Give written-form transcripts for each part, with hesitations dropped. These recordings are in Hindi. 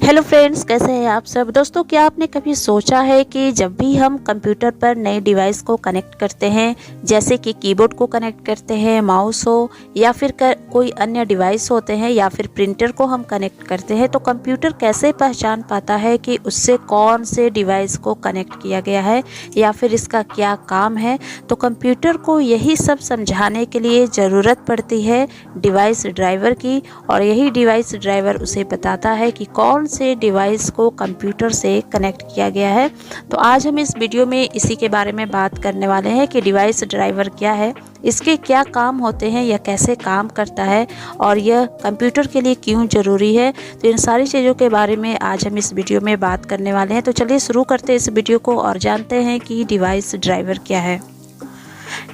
हेलो फ्रेंड्स, कैसे हैं आप सब। दोस्तों, क्या आपने कभी सोचा है कि जब भी हम कंप्यूटर पर नए डिवाइस को कनेक्ट करते हैं, जैसे कि कीबोर्ड को कनेक्ट करते हैं, माउस हो या फिर कोई अन्य डिवाइस होते हैं या फिर प्रिंटर को हम कनेक्ट करते हैं, तो कंप्यूटर कैसे पहचान पाता है कि उससे कौन से डिवाइस को कनेक्ट किया गया है या फिर इसका क्या काम है। तो कंप्यूटर को यही सब समझाने के लिए ज़रूरत पड़ती है डिवाइस ड्राइवर की, और यही डिवाइस ड्राइवर उसे बताता है कि कौन से डिवाइस को कंप्यूटर से कनेक्ट किया गया है। तो आज हम इस वीडियो में इसी के बारे में बात करने वाले हैं कि डिवाइस ड्राइवर क्या है, इसके क्या काम होते हैं, यह कैसे काम करता है और यह कंप्यूटर के लिए क्यों ज़रूरी है। तो इन सारी चीज़ों के बारे में आज हम इस वीडियो में बात करने वाले हैं। तो चलिए शुरू करते हैं इस वीडियो को और जानते हैं कि डिवाइस ड्राइवर क्या है।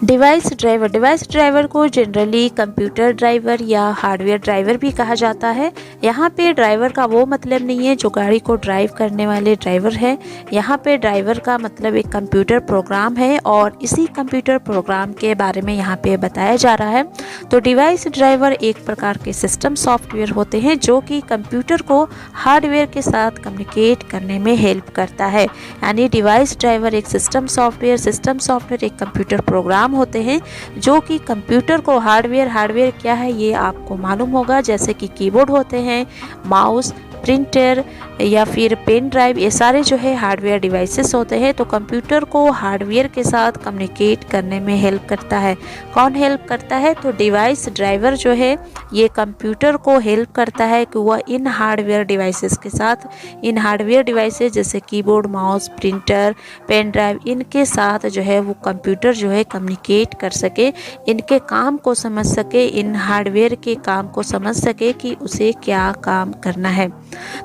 डिवाइस ड्राइवर को जनरली कंप्यूटर ड्राइवर या हार्डवेयर ड्राइवर भी कहा जाता है। यहाँ पे ड्राइवर का वो मतलब नहीं है जो गाड़ी को ड्राइव करने वाले ड्राइवर है। यहाँ पे ड्राइवर का मतलब एक कंप्यूटर प्रोग्राम है और इसी कंप्यूटर प्रोग्राम के बारे में यहाँ पे बताया जा रहा है। तो डिवाइस ड्राइवर एक प्रकार के सिस्टम सॉफ्टवेयर होते हैं जो कि कंप्यूटर को हार्डवेयर के साथ कम्युनिकेट करने में हेल्प करता है। यानी डिवाइस ड्राइवर एक सिस्टम सॉफ्टवेयर एक कंप्यूटर प्रोग्राम होते हैं जो कि कंप्यूटर को हार्डवेयर क्या है ये आपको मालूम होगा, जैसे कि कीबोर्ड होते हैं, माउस, प्रिंटर या फिर पेन ड्राइव, ये सारे जो है हार्डवेयर डिवाइसेस होते हैं। तो कंप्यूटर को हार्डवेयर के साथ कम्युनिकेट करने में हेल्प करता है। कौन हेल्प करता है? तो डिवाइस ड्राइवर जो है ये कंप्यूटर को हेल्प करता है कि वह इन हार्डवेयर डिवाइसेस के साथ, इन हार्डवेयर डिवाइसेस जैसे keyboard, mouse, printer, pen drive, इनके साथ जो है वो कंप्यूटर जो है कम्युनिकेट कर सके, इनके काम को समझ सके, इन हार्डवेयर के काम को समझ सके कि उसे क्या काम करना है।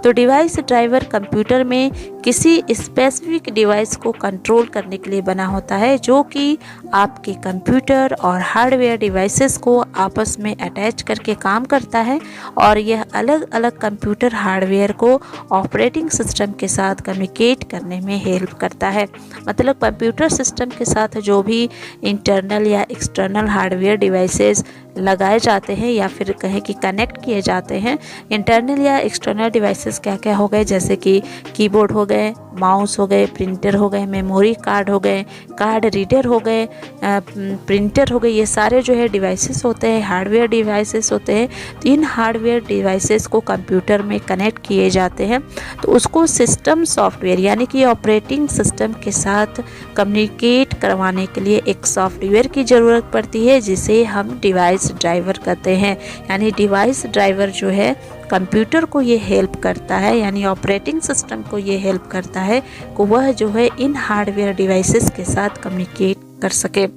तो डिवाइस ड्राइवर कंप्यूटर में किसी स्पेसिफिक डिवाइस को कंट्रोल करने के लिए बना होता है जो कि आपके कंप्यूटर और हार्डवेयर डिवाइसेस को आपस में अटैच करके काम करता है, और यह अलग अलग कंप्यूटर हार्डवेयर को ऑपरेटिंग सिस्टम के साथ कम्युनिकेट करने में हेल्प करता है। मतलब कंप्यूटर सिस्टम के साथ जो भी इंटरनल या एक्सटर्नल हार्डवेयर डिवाइसेस लगाए जाते हैं या फिर कहें कि कनेक्ट किए जाते हैं, इंटरनल या एक्सटर्नल डिवाइसेस क्या क्या हो गए, जैसे कि कीबोर्ड हो गए, माउस हो गए, प्रिंटर हो गए, मेमोरी कार्ड हो गए, कार्ड रीडर हो गए, प्रिंटर हो गए, ये सारे जो है डिवाइसेस होते हैं, हार्डवेयर डिवाइसेस होते हैं। तो इन हार्डवेयर डिवाइसेस को कंप्यूटर में कनेक्ट किए जाते हैं, तो उसको सिस्टम सॉफ्टवेयर यानी कि ऑपरेटिंग सिस्टम के साथ कम्युनिकेट करवाने के लिए एक सॉफ्टवेयर की ज़रूरत पड़ती है जिसे हम डिवाइस ड्राइवर कहते हैं। यानी डिवाइस ड्राइवर जो है कंप्यूटर को ये हेल्प करता है, यानी ऑपरेटिंग सिस्टम को ये हेल्प करता है कि वह जो है इन हार्डवेयर डिवाइसेस के साथ कम्युनिकेट कर सके।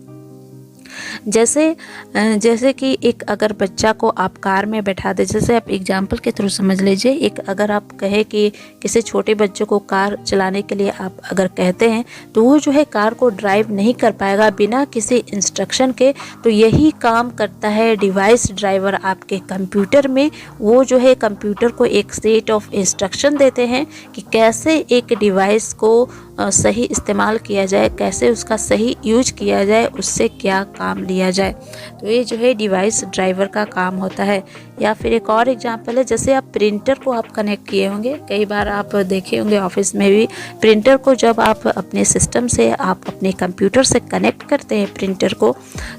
जैसे कि एक अगर बच्चा को आप कार में बैठा दे, जैसे आप एग्जाम्पल के थ्रू समझ लीजिए, एक अगर आप कहे कि किसी छोटे बच्चे को कार चलाने के लिए आप अगर कहते हैं तो वो जो है कार को ड्राइव नहीं कर पाएगा बिना किसी इंस्ट्रक्शन के। तो यही काम करता है डिवाइस ड्राइवर आपके कंप्यूटर में। वो जो है कंप्यूटर को एक सेट ऑफ इंस्ट्रक्शन देते हैं कि कैसे एक डिवाइस को सही इस्तेमाल किया जाए, कैसे उसका सही यूज किया जाए, उससे क्या काम लिया जाए। तो ये जो है डिवाइस ड्राइवर का काम होता है। या फिर एक और एग्जांपल है, जैसे आप प्रिंटर को आप कनेक्ट किए होंगे, कई बार आप देखे होंगे ऑफिस में भी प्रिंटर को जब आप अपने सिस्टम से, आप अपने कंप्यूटर से कनेक्ट करते हैं प्रिंटर को,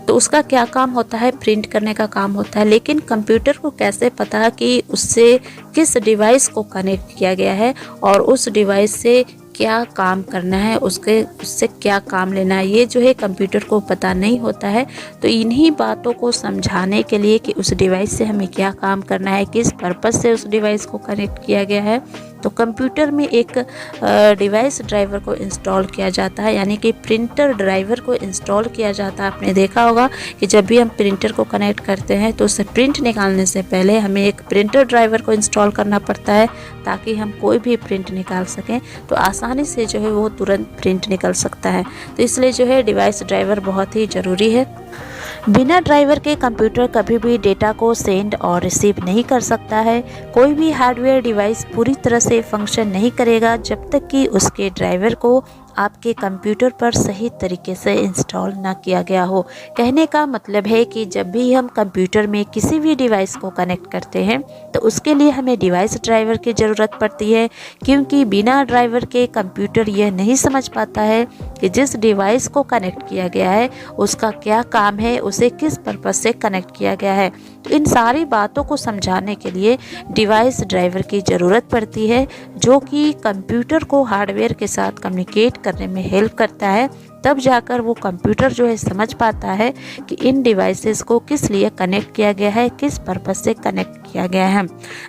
तो उसका क्या काम होता है? प्रिंट करने का काम होता है। लेकिन कंप्यूटर को कैसे पता कि उससे किस डिवाइस को कनेक्ट किया गया है और उस डिवाइस से क्या काम करना है, उससे क्या काम लेना है, ये जो है कंप्यूटर को पता नहीं होता है। तो इन्हीं बातों को समझाने के लिए कि उस डिवाइस से हमें क्या काम करना है, किस पर्पस से उस डिवाइस को कनेक्ट किया गया है, तो कंप्यूटर में एक डिवाइस ड्राइवर को इंस्टॉल किया जाता है, यानी कि प्रिंटर ड्राइवर को इंस्टॉल किया जाता है। आपने देखा होगा कि जब भी हम प्रिंटर को कनेक्ट करते हैं तो उससे प्रिंट निकालने से पहले हमें एक प्रिंटर ड्राइवर को इंस्टॉल करना पड़ता है ताकि हम कोई भी प्रिंट निकाल सकें, तो आसानी से जो है वो तुरंत प्रिंट निकल सकता है। तो इसलिए जो है डिवाइस ड्राइवर बहुत ही ज़रूरी है। बिना ड्राइवर के कंप्यूटर कभी भी डेटा को सेंड और रिसीव नहीं कर सकता है। कोई भी हार्डवेयर डिवाइस पूरी तरह से फंक्शन नहीं करेगा जब तक कि उसके ड्राइवर को आपके कंप्यूटर पर सही तरीके से इंस्टॉल ना किया गया हो। कहने का मतलब है कि जब भी हम कंप्यूटर में किसी भी डिवाइस को कनेक्ट करते हैं तो उसके लिए हमें डिवाइस ड्राइवर की ज़रूरत पड़ती है, क्योंकि बिना ड्राइवर के कंप्यूटर यह नहीं समझ पाता है कि जिस डिवाइस को कनेक्ट किया गया है उसका क्या काम है, उसे किस पर्पज़ से कनेक्ट किया गया है। तो इन सारी बातों को समझाने के लिए डिवाइस ड्राइवर की ज़रूरत पड़ती है, जो कि कंप्यूटर को हार्डवेयर के साथ कम्युनिकेट करने में हेल्प करता है। तब जाकर वो कंप्यूटर जो है समझ पाता है कि इन डिवाइसेस को किस लिए कनेक्ट किया गया है, किस पर्पज़ से कनेक्ट किया गया है।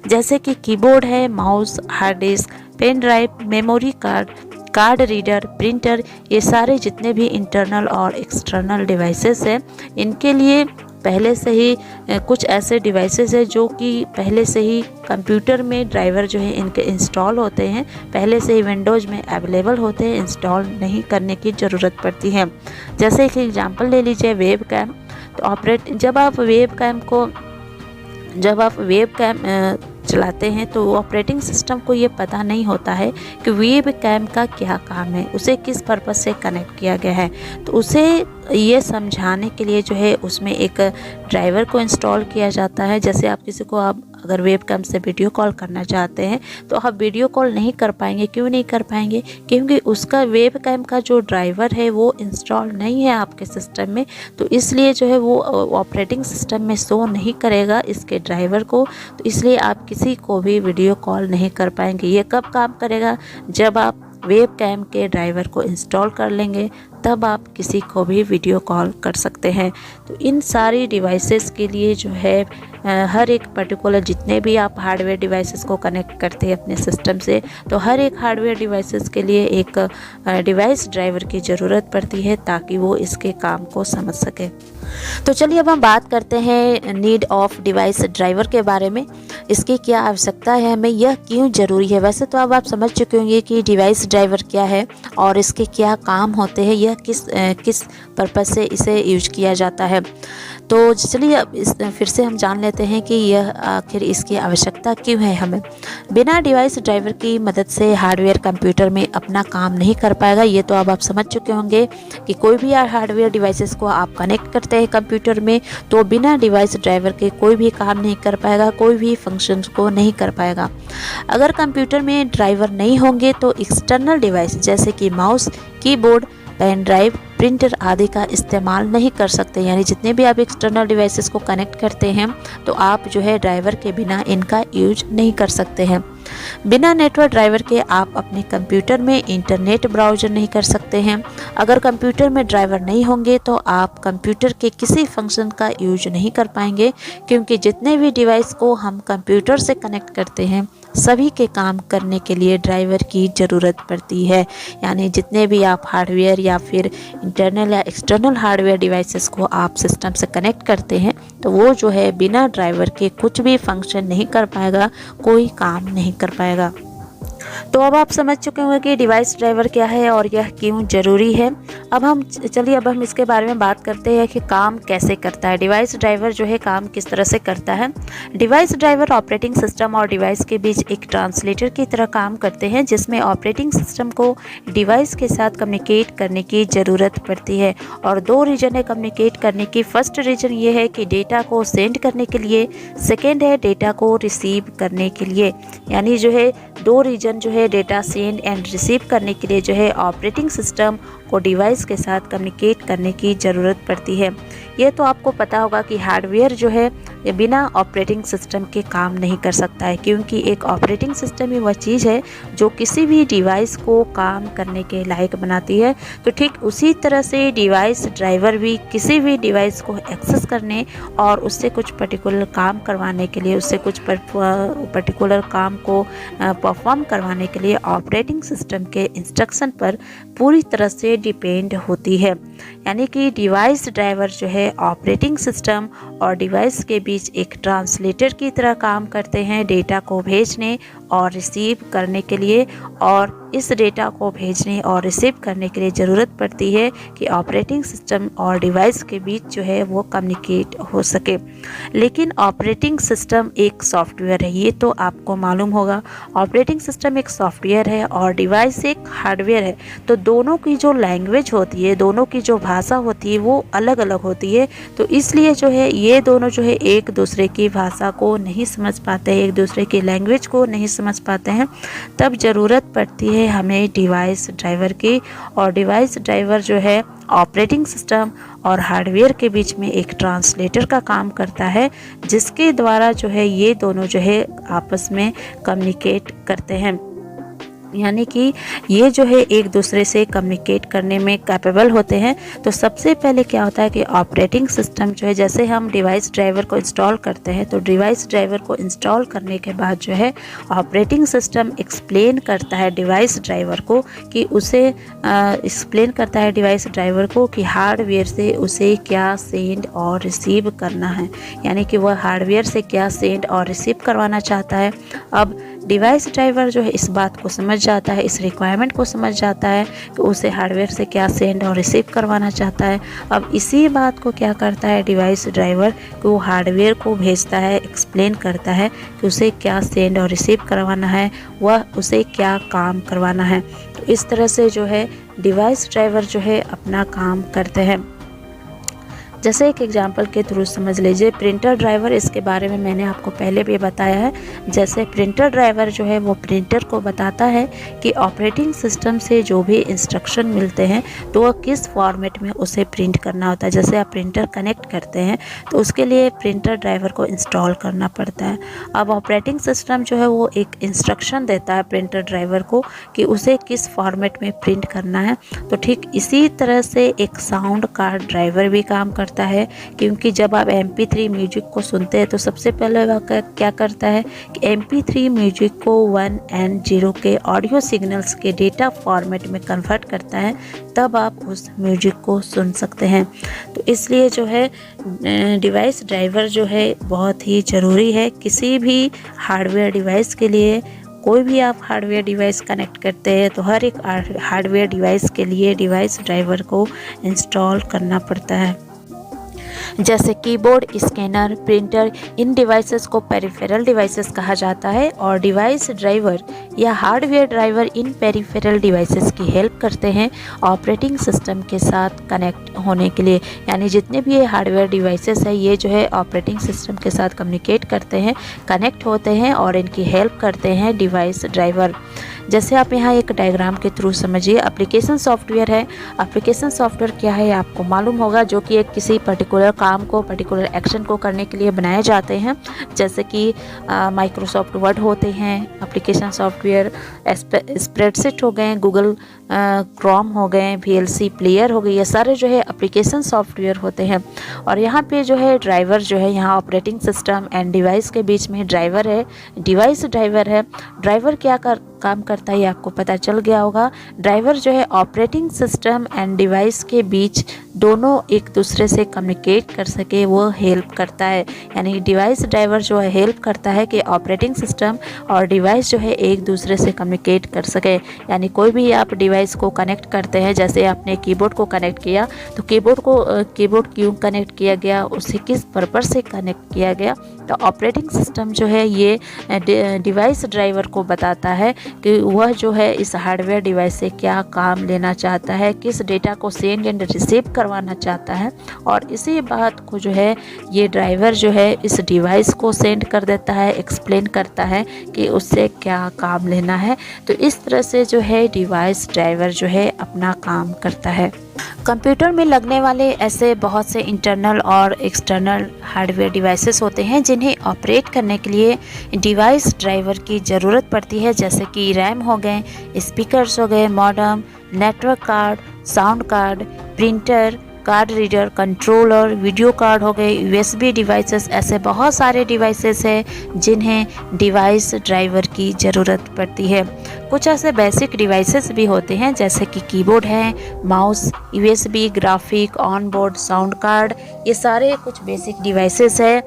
जैसे कि कीबोर्ड है, mouse, hard disk, pen drive, memory card, card reader, printer, ये सारे जितने भी इंटरनल और एक्सटर्नल डिवाइसेस हैं, इनके लिए पहले से ही कुछ ऐसे डिवाइसेस हैं जो कि पहले से ही कंप्यूटर में ड्राइवर जो है इनके इंस्टॉल होते हैं, पहले से ही विंडोज़ में अवेलेबल होते हैं, इंस्टॉल नहीं करने की ज़रूरत पड़ती है। जैसे कि एग्जांपल ले लीजिए वेब कैम। तो जब आप वेब कैम चलाते हैं तो ऑपरेटिंग सिस्टम को ये पता नहीं होता है कि वेब कैम का क्या काम है, उसे किस पर्पज़ से कनेक्ट किया गया है। तो उसे ये समझाने के लिए जो है उसमें एक ड्राइवर को इंस्टॉल किया जाता है। जैसे आप किसी को आप अगर वेब कैम से वीडियो कॉल करना चाहते हैं तो आप वीडियो कॉल नहीं कर पाएंगे। क्यों नहीं कर पाएंगे? क्योंकि उसका वेब कैम का जो ड्राइवर है वो इंस्टॉल नहीं है आपके सिस्टम में, तो इसलिए जो है वो ऑपरेटिंग सिस्टम में शो नहीं करेगा इसके ड्राइवर को। तो इसलिए आप किसी को भी वीडियो कॉल नहीं कर पाएंगे। ये कब काम करेगा? जब आप वेब कैम के ड्राइवर को इंस्टॉल कर लेंगे, तब आप किसी को भी वीडियो कॉल कर सकते हैं। तो इन सारी डिवाइसेस के लिए जो है हर एक पर्टिकुलर जितने भी आप हार्डवेयर डिवाइसेस को कनेक्ट करते हैं अपने सिस्टम से, तो हर एक हार्डवेयर डिवाइसेस के लिए एक डिवाइस ड्राइवर की ज़रूरत पड़ती है ताकि वो इसके काम को समझ सके। तो चलिए अब हम बात करते हैं नीड ऑफ डिवाइस ड्राइवर के बारे में। इसकी क्या आवश्यकता है, हमें यह क्यों ज़रूरी है। वैसे तो अब आप समझ चुके होंगे कि डिवाइस ड्राइवर क्या है और इसके क्या काम होते हैं, यह किस पर्पज़ से इसे यूज किया जाता है। तो चलिए अब फिर से हम जान लेते हैं कि यह आखिर इसकी आवश्यकता क्यों है हमें। बिना डिवाइस ड्राइवर की मदद से हार्डवेयर कंप्यूटर में अपना काम नहीं कर पाएगा। ये तो अब आप समझ चुके होंगे कि कोई भी हार्डवेयर डिवाइसेस को आप कनेक्ट करते हैं कंप्यूटर में तो बिना डिवाइस ड्राइवर के कोई भी काम नहीं कर पाएगा, कोई भी फंक्शन को नहीं कर पाएगा। अगर कंप्यूटर में ड्राइवर नहीं होंगे तो एक्सटर्नल डिवाइस जैसे कि mouse, keyboard, pen drive, printer आदि का इस्तेमाल नहीं कर सकते। यानी जितने भी आप एक्सटर्नल डिवाइसेस को कनेक्ट करते हैं तो आप जो है ड्राइवर के बिना इनका यूज नहीं कर सकते हैं। बिना नेटवर्क ड्राइवर के आप अपने कंप्यूटर में इंटरनेट ब्राउज़र नहीं कर सकते हैं। अगर कंप्यूटर में ड्राइवर नहीं होंगे तो आप कंप्यूटर के किसी फंक्शन का यूज नहीं कर पाएंगे, क्योंकि जितने भी डिवाइस को हम कंप्यूटर से कनेक्ट करते हैं सभी के काम करने के लिए ड्राइवर की ज़रूरत पड़ती है। यानी जितने भी आप हार्डवेयर या फिर इंटरनल या एक्सटर्नल हार्डवेयर डिवाइसेस को आप सिस्टम से कनेक्ट करते हैं तो वो जो है बिना ड्राइवर के कुछ भी फंक्शन नहीं कर पाएगा, कोई काम नहीं कर पाएगा। तो अब आप समझ चुके होंगे कि डिवाइस ड्राइवर क्या है और यह क्यों ज़रूरी है। अब हम इसके बारे में बात करते हैं कि काम कैसे करता है। डिवाइस ड्राइवर जो है काम किस तरह से करता है। डिवाइस ड्राइवर ऑपरेटिंग सिस्टम और डिवाइस के बीच एक ट्रांसलेटर की तरह काम करते हैं, जिसमें ऑपरेटिंग सिस्टम को डिवाइस के साथ कम्युनिकेट करने की ज़रूरत पड़ती है। और दो रीजन है कम्युनिकेट करने की। फर्स्ट रीजन ये है कि डेटा को सेंड करने के लिए, सेकेंड है डेटा को रिसीव करने के लिए। यानी जो है दो रीजन जो है डेटा सेंड एंड रिसीव करने के लिए जो है ऑपरेटिंग सिस्टम को डिवाइस के साथ कम्युनिकेट करने की ज़रूरत पड़ती है। ये तो आपको पता होगा कि हार्डवेयर जो है ये बिना ऑपरेटिंग सिस्टम के काम नहीं कर सकता है, क्योंकि एक ऑपरेटिंग सिस्टम ही वह चीज़ है जो किसी भी डिवाइस को काम करने के लायक बनाती है। तो ठीक उसी तरह से डिवाइस ड्राइवर भी किसी भी डिवाइस को एक्सेस करने और उससे कुछ पर्टिकुलर काम करवाने के लिए, उससे कुछ पर्टिकुलर काम को परफॉर्म करवाने के लिए ऑपरेटिंग सिस्टम के इंस्ट्रक्शन पर पूरी तरह से डिपेंड होती है। यानी कि डिवाइस ड्राइवर जो है ऑपरेटिंग सिस्टम और डिवाइस के बीच एक ट्रांसलेटर की तरह काम करते हैं, डेटा को भेजने और रिसीव करने के लिए और इस डेटा को भेजने और रिसीव करने के लिए ज़रूरत पड़ती है कि ऑपरेटिंग सिस्टम और डिवाइस के बीच जो है वो कम्युनिकेट हो सके। लेकिन ऑपरेटिंग सिस्टम एक सॉफ्टवेयर है, ये तो आपको मालूम होगा। ऑपरेटिंग सिस्टम एक सॉफ्टवेयर है और डिवाइस एक हार्डवेयर है, तो दोनों की जो लैंग्वेज होती है, दोनों की जो भाषा होती है वो अलग अलग होती है। तो इसलिए जो है ये दोनों जो है एक दूसरे की भाषा को नहीं समझ पाते हैं, एक दूसरे की लैंग्वेज को नहीं समझ पाते हैं। तब ज़रूरत पड़ती है हमें डिवाइस ड्राइवर की, और डिवाइस ड्राइवर जो है ऑपरेटिंग सिस्टम और हार्डवेयर के बीच में एक ट्रांसलेटर का काम करता है, जिसके द्वारा जो है ये दोनों जो है आपस में कम्युनिकेट करते हैं। यानी कि ये जो है एक दूसरे से कम्युनिकेट करने में कैपेबल होते हैं। तो सबसे पहले क्या होता है कि ऑपरेटिंग सिस्टम जो है, जैसे हम डिवाइस ड्राइवर को इंस्टॉल करते हैं, तो डिवाइस ड्राइवर को इंस्टॉल करने के बाद जो है ऑपरेटिंग सिस्टम एक्सप्लेन करता है डिवाइस ड्राइवर को कि उसे एक्सप्लेन करता है डिवाइस ड्राइवर को कि हार्डवेयर से उसे क्या सेंड और रिसीव करना है, यानी कि वह हार्डवेयर से क्या सेंड और रिसीव करवाना चाहता है। अब डिवाइस ड्राइवर जो है इस बात को समझ जाता है, इस रिक्वायरमेंट को समझ जाता है कि उसे हार्डवेयर से क्या सेंड और रिसीव करवाना चाहता है। अब इसी बात को क्या करता है डिवाइस ड्राइवर कि वो हार्डवेयर को भेजता है, एक्सप्लेन करता है कि उसे क्या सेंड और रिसीव करवाना है, वह उसे क्या काम करवाना है। तो इस तरह से जो है डिवाइस ड्राइवर जो है अपना काम करते हैं। जैसे एक एग्जांपल के थ्रू समझ लीजिए, प्रिंटर ड्राइवर, इसके बारे में मैंने आपको पहले भी बताया है। जैसे प्रिंटर ड्राइवर जो है वो प्रिंटर को बताता है कि ऑपरेटिंग सिस्टम से जो भी इंस्ट्रक्शन मिलते हैं तो वह किस फॉर्मेट में उसे प्रिंट करना होता है। जैसे आप प्रिंटर कनेक्ट करते हैं तो उसके लिए प्रिंटर ड्राइवर को इंस्टॉल करना पड़ता है। अब ऑपरेटिंग सिस्टम जो है वो एक इंस्ट्रक्शन देता है प्रिंटर ड्राइवर को कि उसे किस फॉर्मेट में प्रिंट करना है। तो ठीक इसी तरह से एक साउंड कार्ड ड्राइवर भी काम करता है, क्योंकि जब आप MP3 म्यूजिक को सुनते हैं तो सबसे पहले वह क्या करता है कि MP3 म्यूजिक को 1 और 0 के ऑडियो सिग्नल्स के डेटा फॉर्मेट में कन्वर्ट करता है, तब आप उस म्यूजिक को सुन सकते हैं। तो इसलिए जो है डिवाइस ड्राइवर जो है बहुत ही ज़रूरी है किसी भी हार्डवेयर डिवाइस के लिए। कोई भी आप हार्डवेयर डिवाइस कनेक्ट करते हैं तो हर एक हार्डवेयर डिवाइस के लिए डिवाइस ड्राइवर को इंस्टॉल करना पड़ता है। जैसे कीबोर्ड, स्कैनर, प्रिंटर, इन डिवाइसेस को पेरिफेरल डिवाइसेस कहा जाता है, और डिवाइस ड्राइवर या हार्डवेयर ड्राइवर इन पेरिफेरल डिवाइसेस की हेल्प करते हैं ऑपरेटिंग सिस्टम के साथ कनेक्ट होने के लिए। यानी जितने भी ये हार्डवेयर डिवाइसेस है ये जो है ऑपरेटिंग सिस्टम के साथ कम्युनिकेट करते हैं, कनेक्ट होते हैं और इनकी हेल्प करते हैं डिवाइस ड्राइवर। जैसे आप यहाँ एक डायग्राम के थ्रू समझिए, एप्लीकेशन सॉफ्टवेयर है। एप्लीकेशन सॉफ्टवेयर क्या है आपको मालूम होगा, जो कि एक किसी पर्टिकुलर काम को, पर्टिकुलर एक्शन को करने के लिए बनाए जाते हैं। जैसे कि माइक्रोसॉफ्ट वर्ड होते हैं एप्लीकेशन सॉफ्टवेयर, स्प्रेडशीट हो गए, गूगल क्रोम हो गए, VLC प्लेयर हो गई, ये सारे जो है एप्लीकेशन सॉफ्टवेयर होते हैं। और यहाँ पे जो है ड्राइवर जो है, यहाँ ऑपरेटिंग सिस्टम एंड डिवाइस के बीच में ड्राइवर है, डिवाइस ड्राइवर है। ड्राइवर क्या काम करता है ये आपको पता चल गया होगा। ड्राइवर जो है ऑपरेटिंग सिस्टम एंड डिवाइस के बीच दोनों एक दूसरे से कम्युनिकेट कर सके, वो हेल्प करता है। यानी डिवाइस ड्राइवर जो है हेल्प करता है कि ऑपरेटिंग सिस्टम और डिवाइस जो है एक दूसरे से कम्युनिकेट कर सके। यानी कोई भी आप डिवाइस को कनेक्ट करते हैं, जैसे आपने कीबोर्ड को कनेक्ट किया तो कीबोर्ड क्यों कनेक्ट किया गया, उसे किस पर्पस से कनेक्ट किया गया, तो ऑपरेटिंग सिस्टम जो है ये डिवाइस ड्राइवर को बताता है कि वह जो है इस हार्डवेयर डिवाइस से क्या काम लेना चाहता है, किस डेटा को सेंड एंड रिसीव करवाना चाहता है। और इसी बात को जो है ये ड्राइवर जो है इस डिवाइस को सेंड कर देता है, एक्सप्लेन करता है कि उससे क्या काम लेना है। तो इस तरह से जो है डिवाइस ड्राइवर जो है अपना काम करता है। कंप्यूटर में लगने वाले ऐसे बहुत से इंटरनल और एक्सटर्नल हार्डवेयर डिवाइसेस होते हैं जिन्हें ऑपरेट करने के लिए डिवाइस ड्राइवर की ज़रूरत पड़ती है। जैसे कि रैम हो गए, स्पीकर्स हो गए, modem, network card, sound card, printer, card reader, controller, video card हो गए, USB डिवाइसेस, ऐसे बहुत सारे डिवाइसेस हैं जिन्हें डिवाइस ड्राइवर की ज़रूरत पड़ती है। कुछ ऐसे बेसिक डिवाइसेस भी होते हैं जैसे कि कीबोर्ड है, mouse, USB, graphic, on board, sound card, ये सारे कुछ बेसिक डिवाइसेस हैं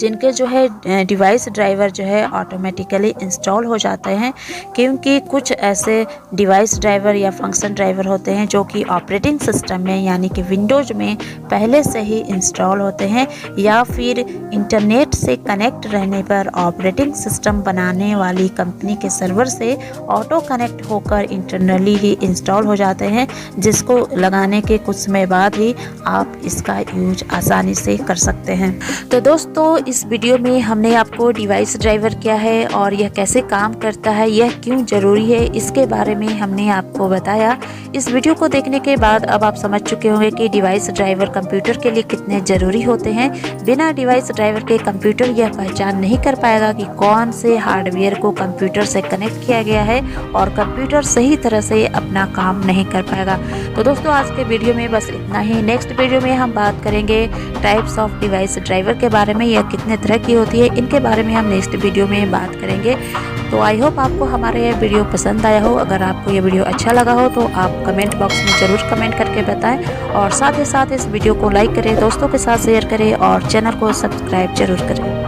जिनके जो है डिवाइस ड्राइवर जो है ऑटोमेटिकली इंस्टॉल हो जाते हैं, क्योंकि कुछ ऐसे डिवाइस ड्राइवर या फंक्शन ड्राइवर होते हैं जो कि ऑपरेटिंग सिस्टम में यानी कि विंडोज़ में पहले से ही इंस्टॉल होते हैं, या फिर इंटरनेट से कनेक्ट रहने पर ऑपरेटिंग सिस्टम बनाने वाली कंपनी के सर्वर से ऑटो कनेक्ट होकर इंटरनली ही इंस्टॉल हो जाते हैं, जिसको लगाने के कुछ समय बाद ही आप इसका यूज आसानी से कर सकते हैं। तो दोस्तों, इस वीडियो में हमने आपको डिवाइस ड्राइवर क्या है और यह कैसे काम करता है, यह क्यों ज़रूरी है, इसके बारे में हमने आपको बताया। इस वीडियो को देखने के बाद अब आप समझ चुके होंगे कि डिवाइस ड्राइवर कंप्यूटर के लिए कितने ज़रूरी होते हैं। बिना डिवाइस ड्राइवर के कंप्यूटर यह पहचान नहीं कर पाएगा कि कौन से हार्डवेयर को कंप्यूटर से कनेक्ट किया गया है और कंप्यूटर सही तरह से अपना काम नहीं कर पाएगा। तो दोस्तों, आज के वीडियो में बस इतना ही। नेक्स्ट वीडियो में हम बात करेंगे टाइप्स ऑफ डिवाइस ड्राइवर के बारे में, यह कितने तरह की होती है, इनके बारे में हम नेक्स्ट वीडियो में बात करेंगे। तो आई होप आपको हमारा यह वीडियो पसंद आया हो। अगर आपको ये वीडियो अच्छा लगा हो तो आप कमेंट बॉक्स में ज़रूर कमेंट करके बताएं, और साथ ही साथ इस वीडियो को लाइक करें, दोस्तों के साथ शेयर करें और चैनल को सब्सक्राइब जरूर करें।